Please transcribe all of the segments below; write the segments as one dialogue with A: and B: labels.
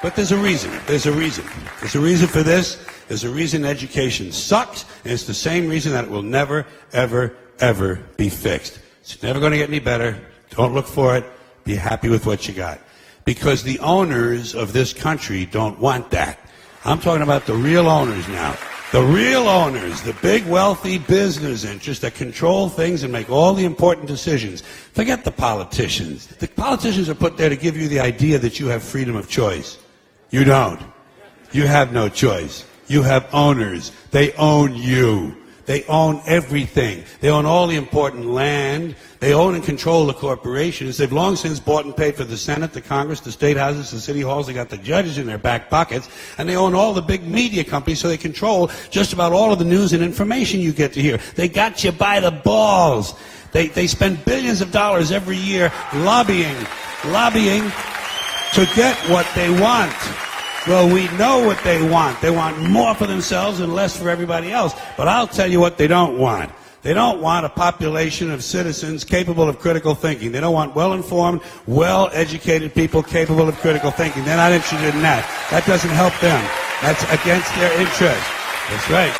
A: But there's a reason. There's a reason. There's a reason for this. There's a reason education sucks, and it's the same reason that it will never, ever, ever be fixed. It's never going to get any better. Don't look for it. Be happy with what you got. Because the owners of this country don't want that. I'm talking about the real owners now. The real owners, the big wealthy business interests that control things and make all the important decisions. Forget the politicians. The politicians are put there to give you the idea that you have freedom of choice. You don't. You have no choice. You have owners. They own you. They own everything. They own all the important land. They own and control the corporations. They've long since bought and paid for the Senate, the Congress, the state houses, the city halls. They got the judges in their back pockets. And they own all the big media companies, so they control just about all of the news and information you get to hear. They got you by the balls. They spend billions of dollars every year lobbying to get what they want. Well, we know what they want. They want more for themselves and less for everybody else. But I'll tell you what they don't want. They don't want a population of citizens capable of critical thinking. They don't want well-informed, well-educated people capable of critical thinking. They're not interested in that. That doesn't help them. That's against their interest. That's right.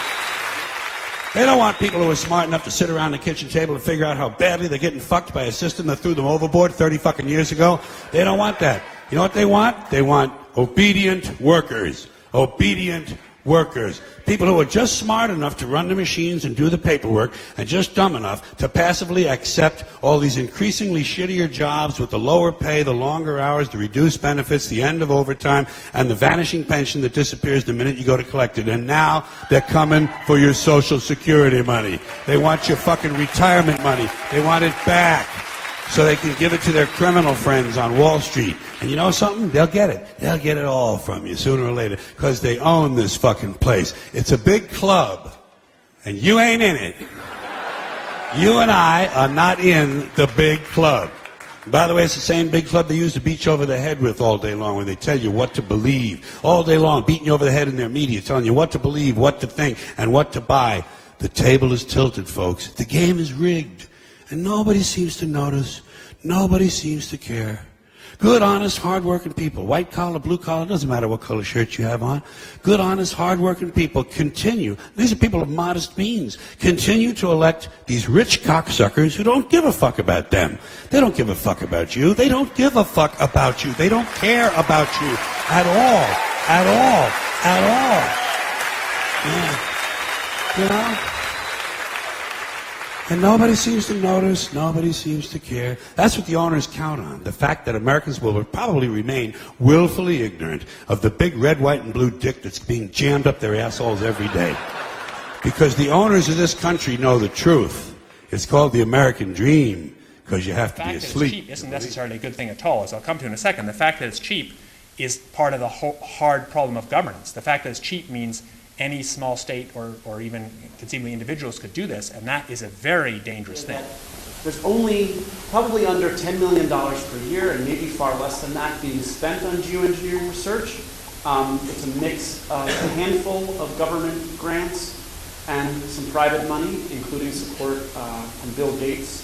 A: They don't want people who are smart enough to sit around the kitchen table and figure out how badly they're getting fucked by a system that threw them overboard 30 fucking years ago. They don't want that. You know what they want? They want obedient workers. Obedient workers. People who are just smart enough to run the machines and do the paperwork and just dumb enough to passively accept all these increasingly shittier jobs with the lower pay, the longer hours, the reduced benefits, the end of overtime, and the vanishing pension that disappears the minute you go to collect it. And now they're coming for your Social Security money. They want your fucking retirement money. They want it back so they can give it to their criminal friends on Wall Street. And you know something? They'll get it. They'll get it all from you sooner or later because they own this fucking place. It's a big club, and you ain't in it. You and I are not in the big club. By the way, it's the same big club they used to beat you over the head with all day long when they tell you what to believe. All day long, beating you over the head in their media, telling you what to believe, what to think, and what to buy. The table is tilted, folks. The game is rigged. And nobody seems to notice. Nobody seems to care. Good, honest, hard-working people, white collar, blue collar, doesn't matter what color shirt you have on. Good, honest, hard-working people continue. These are people of modest means. Continue to elect these rich cocksuckers who don't give a fuck about them. They don't give a fuck about you. They don't give a fuck about you. They don't care about you at all. At all. At all. Yeah. You know? And nobody seems to notice, nobody seems to care. That's what the owners count on, the fact that Americans will probably remain willfully ignorant of the big red, white, and blue dick that's being jammed up their assholes every day. Because the owners of this country know the truth. It's called the American dream, because you have to be asleep.
B: The fact that it's cheap isn't necessarily a good thing at all, as I'll come to in a second. The fact that it's cheap is part of the hard problem of governance. The fact that it's cheap means any small state or even conceivably individuals could do this, and that is a very dangerous thing.
C: There's only probably under $10 million per year, and maybe far less than that, being spent on geoengineering research. It's a mix of a handful of government grants and some private money, including support from Bill Gates.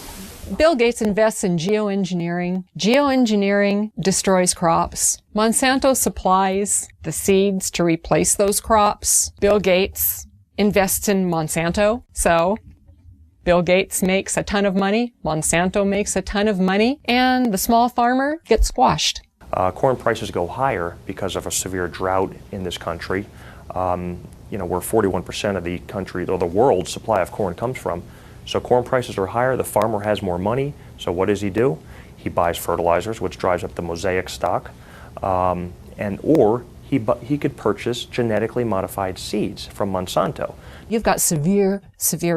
D: Bill Gates invests in geoengineering. Geoengineering destroys crops. Monsanto supplies the seeds to replace those crops. Bill Gates invests in Monsanto. So Bill Gates makes a ton of money. Monsanto makes a ton of money. And the small farmer gets squashed.
E: Corn prices go higher because of a severe drought in this country. Where 41% of the country, or the world's supply of corn comes from. So corn prices are higher, the farmer has more money, so what does he do? He buys fertilizers, which drives up the mosaic stock, or he could purchase genetically modified seeds from Monsanto.
D: You've got severe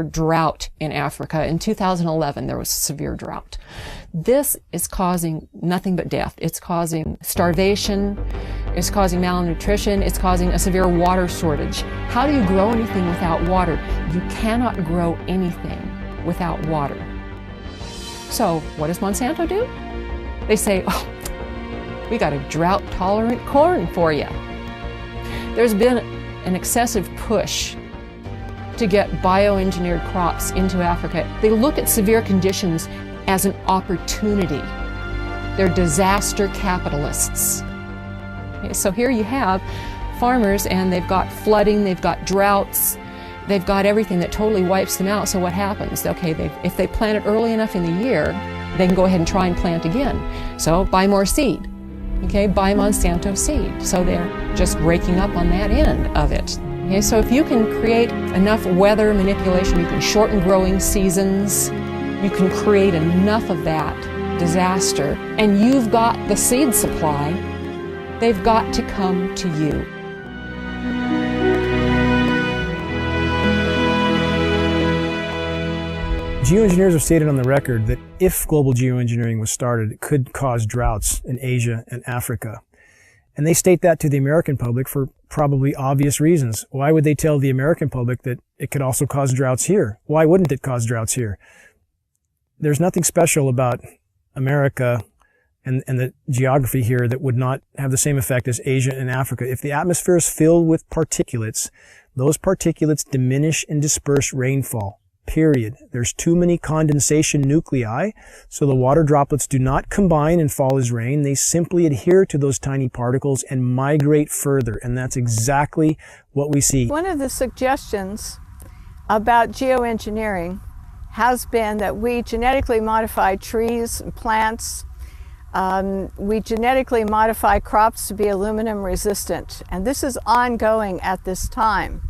D: drought in Africa. In 2011, there was severe drought. This is causing nothing but death. It's causing starvation, it's causing malnutrition, it's causing a severe water shortage. How do you grow anything without water? You cannot grow anything without water. So what does Monsanto do? They say, oh, we got a drought-tolerant corn for you. There's been an excessive push to get bioengineered crops into Africa. They look at severe conditions as an opportunity. They're disaster capitalists. Okay, so here you have farmers, and they've got flooding, they've got droughts, they've got everything that totally wipes them out. So what happens? Okay, if they plant it early enough in the year, they can go ahead and try and plant again. So buy more seed. Okay, buy Monsanto seed. So they're just raking up on that end of it. Okay, so if you can create enough weather manipulation, you can shorten growing seasons, you can create enough of that disaster, and you've got the seed supply, they've got to come to you.
F: Geoengineers have stated on the record that if global geoengineering was started, it could cause droughts in Asia and Africa. And they state that to the American public for probably obvious reasons. Why would they tell the American public that it could also cause droughts here? Why wouldn't it cause droughts here? There's nothing special about America and the geography here that would not have the same effect as Asia and Africa. If the atmosphere is filled with particulates, those particulates diminish and disperse rainfall. Period. There's too many condensation nuclei, so the water droplets do not combine and fall as rain. They simply adhere to those tiny particles and migrate further, and that's exactly what we see.
G: One of the suggestions about geoengineering has been that we genetically modify trees and plants. We genetically modify crops to be aluminum resistant, and this is ongoing at this time.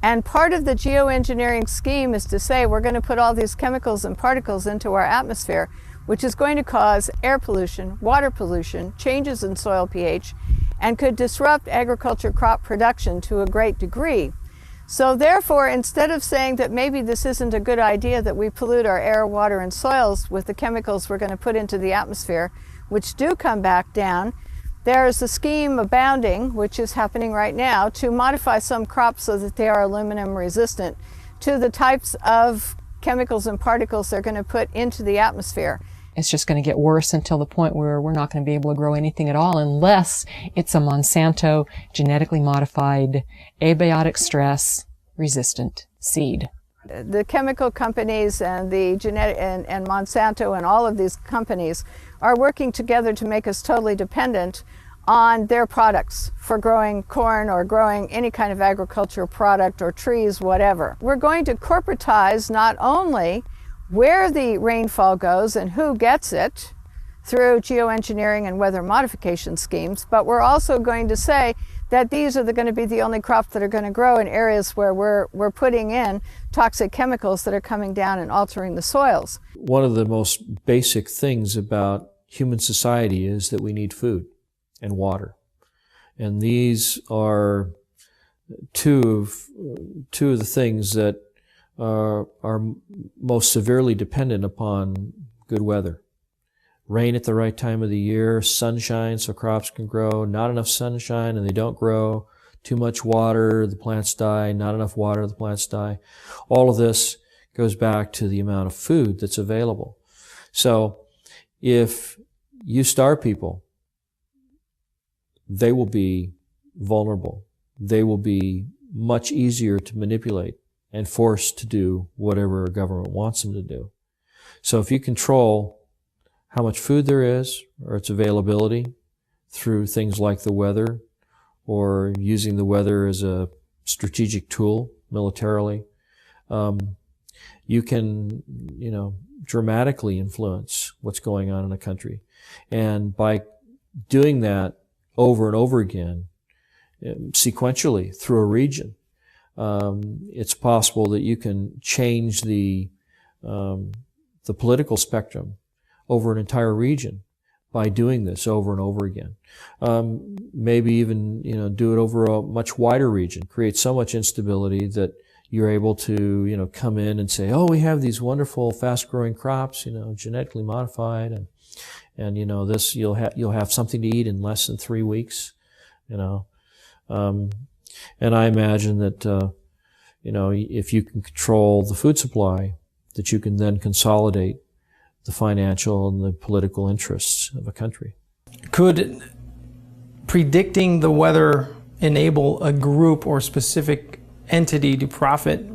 G: And part of the geoengineering scheme is to say we're going to put all these chemicals and particles into our atmosphere, which is going to cause air pollution, water pollution, changes in soil pH, and could disrupt agriculture crop production to a great degree. So therefore, instead of saying that maybe this isn't a good idea that we pollute our air, water, and soils with the chemicals we're going to put into the atmosphere, which do come back down, there's a scheme abounding, which is happening right now, to modify some crops so that they are aluminum resistant to the types of chemicals and particles they're going to put into the atmosphere.
D: It's just going to get worse until the point where we're not going to be able to grow anything at all unless it's a Monsanto genetically modified, abiotic stress resistant seed.
G: The chemical companies and the and Monsanto and all of these companies are working together to make us totally dependent on their products for growing corn or growing any kind of agricultural product or trees, whatever. We're going to corporatize not only where the rainfall goes and who gets it through geoengineering and weather modification schemes, but we're also going to say that these are going to be the only crops that are going to grow in areas where we're putting in toxic chemicals that are coming down and altering the soils.
H: One of the most basic things about human society is that we need food and water. And these are two of the things that are most severely dependent upon good weather. Rain at the right time of the year, sunshine so crops can grow, not enough sunshine and they don't grow, too much water, the plants die, not enough water, the plants die. All of this goes back to the amount of food that's available. So if you starve people, they will be vulnerable. They will be much easier to manipulate and forced to do whatever a government wants them to do. So if you control how much food there is, or its availability, through things like the weather, or using the weather as a strategic tool militarily, you can, dramatically influence what's going on in a country. And by doing that over and over again, sequentially through a region, it's possible that you can change the political spectrum over an entire region by doing this over and over again. Maybe even, do it over a much wider region, create so much instability that you're able to, come in and say, oh, we have these wonderful fast-growing crops, genetically modified, and this, you'll have something to eat in less than 3 weeks, and I imagine that, if you can control the food supply, that you can then consolidate the financial and the political interests of a country.
I: Could predicting the weather enable a group or specific entity to profit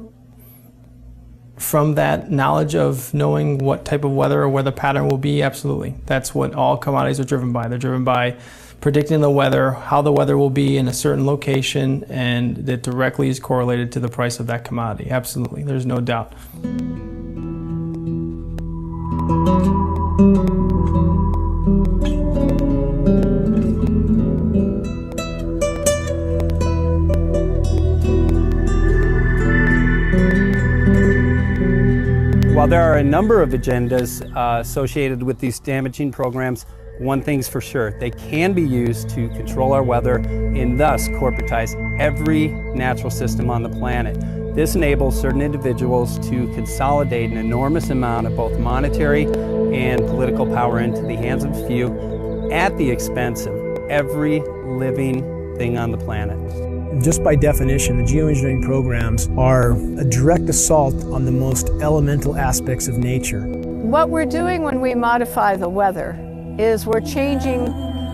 I: from that knowledge of knowing what type of weather or weather pattern will be? Absolutely. That's what all commodities are driven by. They're driven by predicting the weather, how the weather will be in a certain location, and that directly is correlated to the price of that commodity. Absolutely, there's no doubt.
J: While there are a number of agendas associated with these damaging programs, one thing's for sure, they can be used to control our weather and thus corporatize every natural system on the planet. This enables certain individuals to consolidate an enormous amount of both monetary and political power into the hands of a few at the expense of every living thing on the planet.
F: Just by definition, the geoengineering programs are a direct assault on the most elemental aspects of nature.
G: What we're doing when we modify the weather is we're changing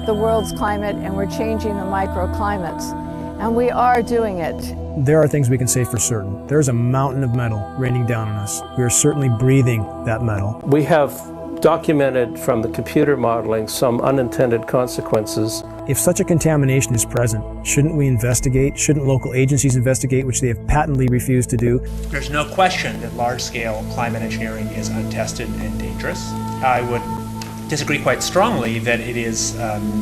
G: the world's climate and we're changing the microclimates, and we are doing it.
F: There are things we can say for certain. There's a mountain of metal raining down on us. We are certainly breathing that metal.
K: We have documented from the computer modeling some unintended consequences.
F: If such a contamination is present, shouldn't we investigate? Shouldn't local agencies investigate, which they have patently refused to do?
B: There's no question that large-scale climate engineering is untested and dangerous. I would disagree quite strongly that it is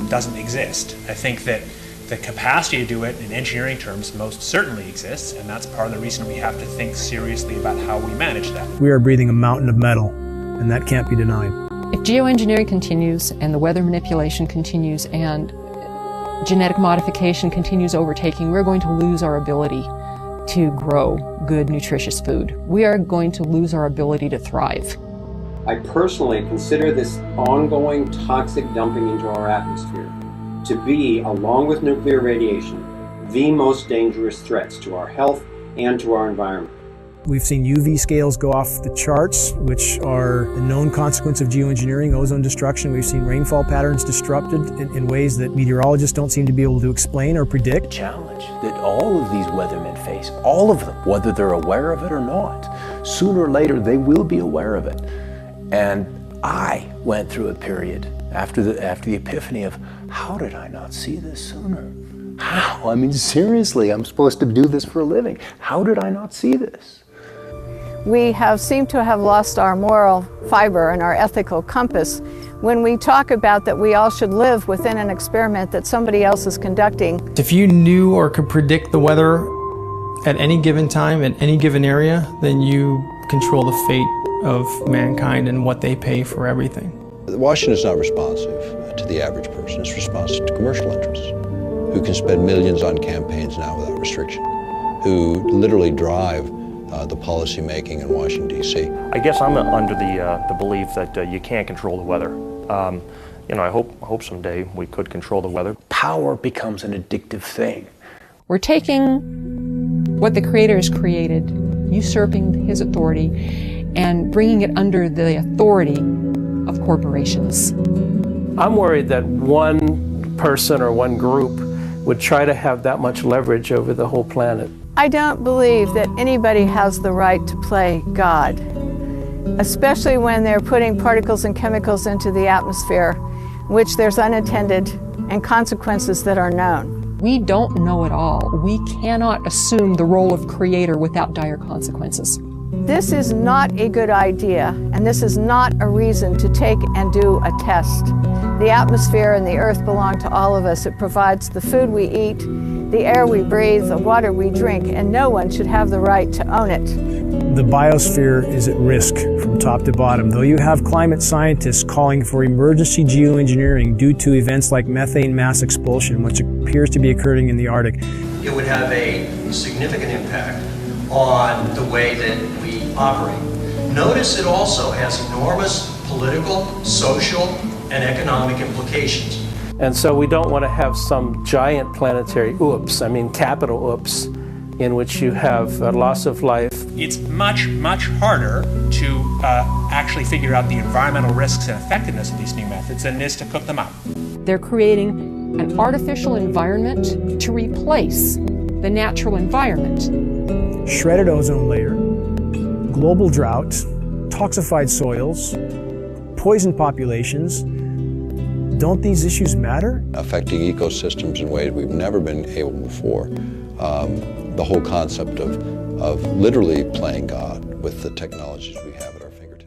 B: doesn't exist. I think that the capacity to do it in engineering terms most certainly exists, and that's part of the reason we have to think seriously about how we manage that.
F: We are breathing a mountain of metal, and that can't be denied.
D: If geoengineering continues and the weather manipulation continues and genetic modification continues overtaking, we're going to lose our ability to grow good, nutritious food. We are going to lose our ability to thrive.
L: I personally consider this ongoing toxic dumping into our atmosphere to be, along with nuclear radiation, the most dangerous threats to our health and to our environment.
F: We've seen UV scales go off the charts, which are a known consequence of geoengineering, ozone destruction. We've seen rainfall patterns disrupted in ways that meteorologists don't seem to be able to explain or predict.
M: The challenge that all of these weathermen face, all of them, whether they're aware of it or not, sooner or later they will be aware of it. And I went through a period after the epiphany of, how did I not see this sooner? How? I mean, seriously, I'm supposed to do this for a living. How did I not see this?
G: We have seemed to have lost our moral fiber and our ethical compass when we talk about that we all should live within an experiment that somebody else is conducting.
I: If you knew or could predict the weather at any given time, in any given area, then you control the fate of mankind and what they pay for everything.
N: Washington is not responsive to the average person. It's responsive to commercial interests who can spend millions on campaigns now without restriction, who literally drive the policy making in Washington, D.C.
E: I guess I'm under the belief that you can't control the weather. You know, I hope someday we could control the weather.
M: Power becomes an addictive thing.
D: We're taking what the Creator has created, usurping His authority, and bringing it under the authority of corporations.
K: I'm worried that one person or one group would try to have that much leverage over the whole planet.
G: I don't believe that anybody has the right to play God, especially when they're putting particles and chemicals into the atmosphere, which there's unintended and consequences that are known.
D: We don't know it all. We cannot assume the role of creator without dire consequences.
G: This is not a good idea, and this is not a reason to take and do a test. The atmosphere and the earth belong to all of us. It provides the food we eat, the air we breathe, the water we drink, and no one should have the right to own it.
F: The biosphere is at risk from top to bottom. Though you have climate scientists calling for emergency geoengineering due to events like methane mass expulsion, which appears to be occurring in the Arctic.
O: It would have a significant impact on the way that we operate. Notice it also has enormous political, social, and economic implications.
K: And so we don't want to have some giant planetary oops, I mean capital oops, in which you have a loss of life.
B: It's much, much harder to actually figure out the environmental risks and effectiveness of these new methods than it is to cook them up.
D: They're creating an artificial environment to replace the natural environment.
F: Shredded ozone layer, global drought, toxified soils, poison populations, don't these issues matter?
N: Affecting ecosystems in ways we've never been able before. The whole concept of literally playing God with the technologies we have at our fingertips.